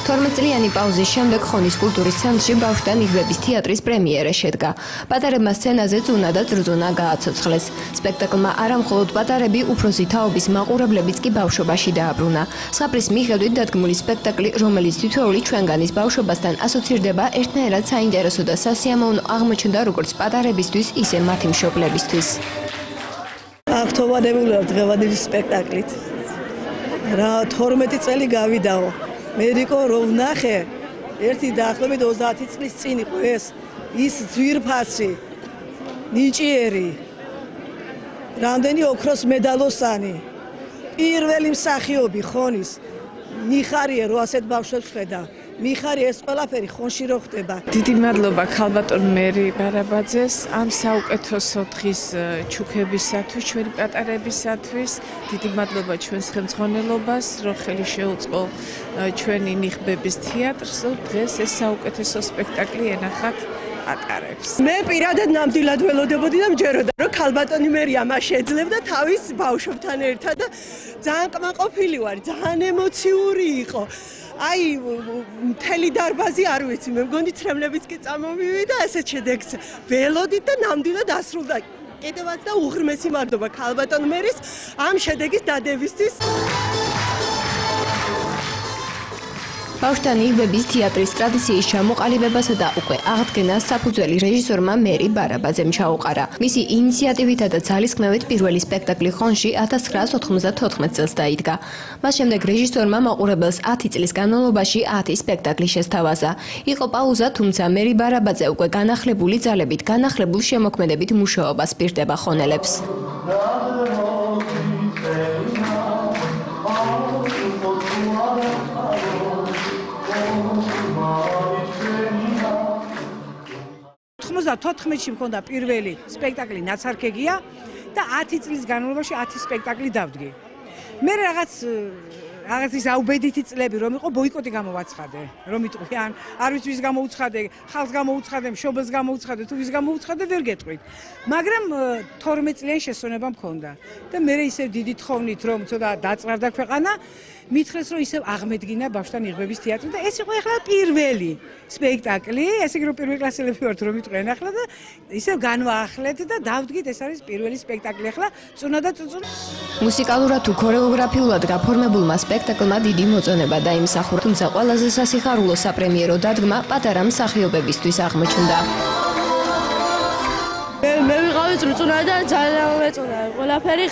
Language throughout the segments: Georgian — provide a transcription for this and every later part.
12 პაუზის შემდეგ ხონის კულტურის ცენტრში ბავშვთა ნიღბების თეატრის პრემიერა შედგა. პატარებმა სცენაზე წუნა და წრწუნა გააცოცხლეს. სპექტაკლმა არა მხოლოდ პატარები, უფროსი თაობის მაყურებლებიც კი ბავშვობაში დააბრუნა. მსხაპრის მიხედვით დადგმული სპექტაკლი, რომელიც თითოეული ჩვენგანის ბავშვობასთან ასოცირდება, ერთნაირად საინტერესო და სასიამოვნო აღმოჩნდა როგორც პატარებისთვის, ისე მათი მშობლებისთვის. აღთოვანებული ვარ დღევანდელი სპექტაკლით. რა 12 წელი გავიდაო. მერიკო რო ვნახე, ერთი დაახლოებით 30 წლის წინ იყო ეს, ის ძვირფასი, ნიჭიერი, რამდენი ოქროს მედალოსანი, პირველი მსახიობი ხონის, მიხარია რო ასეთ ბავშვებს ხედა. მიხარია ეს ყველაფერი ხონში რო ხდება. დიდი მადლობა ქალბატონ მერი ბარაბაძეს ამ საუკეთესო დღის ჩუქებისათვის, ჩვენი პატარებისათვის. დიდი მადლობა ჩვენს ხელმძღვანელობას, რომ ხელი შეუწყო ჩვენი ნიღბების თეატრს, დღეს ეს საუკეთესო სპექტაკლი ენახათ პატარებს. მე პირადად ნამდვილად ველოდებოდი და მჯეროდა, რომ ქალბატონი მერი ამას შეძლებდა თავის ბავშვებთან ერთად და ძალიან კმაყოფილი ვარ, ძალიან ემოციური იყო. აი მთელი დარბაზი არ ვიცი, მე მგონი ცრემლებიც კი წამომივიდა ესეთ შედეგს ველოდით და ნამდვილად ასრულდა. კიდევაც და უღრმესი მადლობა ქალბატონ მერის ამ შედეგის დადებისთვის. ბავშვთა ნიღბების თეატრის ტრადიციის ჩამოყალიბებასა და უკვე აღდგენას საფუძველი რეჟისორმა მერი ბარაბაძემ ჩაუყარა. მისი ინიციატივითა და ძალისხმევით პირველი სპექტაკლი ხონში 1994 წელს დაიდგა. მას შემდეგ რეჟისორმა მაყურებელს 10 წლის განმავლობაში 10 სპექტაკლი შესთავაზა. იყო პაუზა, თუმცა მერი ბარაბაძე უკვე განახლებული ძალებით, განახლებულ შემოქმედებით მუშაობას პირდება ხონელებს. თოთხმეტში მქონდა პირველი სპექტაკლი ნაცარქეგია და 10 წლის განმავლობაში 10 სპექტაკლი დავდგე. მე რაღაც ის აუბედითი წლები რომ იყო ბოიკოტი გამოვაცხადე, რომ იტყვიან, არ ვიცი ვის გამოუცხადე, ხალხს გამოუცხადე, მშობელს გამოუცხადე, თუ ვის გამოუცხადე ვერ გეტყვით. მაგრამ 12 წლიანი შესვენება მქონდა და მე ისევ დიდი თხოვნით რომ ცოტა დაწყარდა ქვეყანა, მითხრეს რომ ისევ აღმედგინა ბავშვთა ნიღბების თეატრი და ეს იყო ახლა პირველი სპექტაკლი, ესე იგი რომ პირველი კლასელები ვართ რომ იტყვიან ახლა და ისევ განვაახლეთ და დავდგით, ეს არის პირველი სპექტაკლი ახლა წუნა და წუწუნა. მუსიკალურად თუ ქორეოგრაფიულად გაფორმებულმა სპექტაკლმა დიდი მოწონება დაიმსახურა, თუმცა ყველაზე სასიხარულო საფრემიერო დადგმა პატარა მსახიობებისთვის აღმოჩნდა. მე ვიყავი წრუწუნა და ძალიან მეწონა. ყველაფერი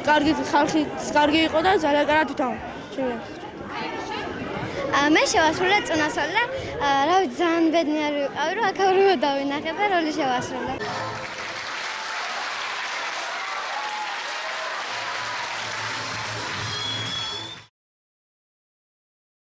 კარგი იყო და ძალიან კარგად ვთავაზე. მე შევასრულე წუნასწორ და რა ვიცი ძალიან ბედნიერი ვიყავი რომ აქ დავინახე და როლი შევასრულე.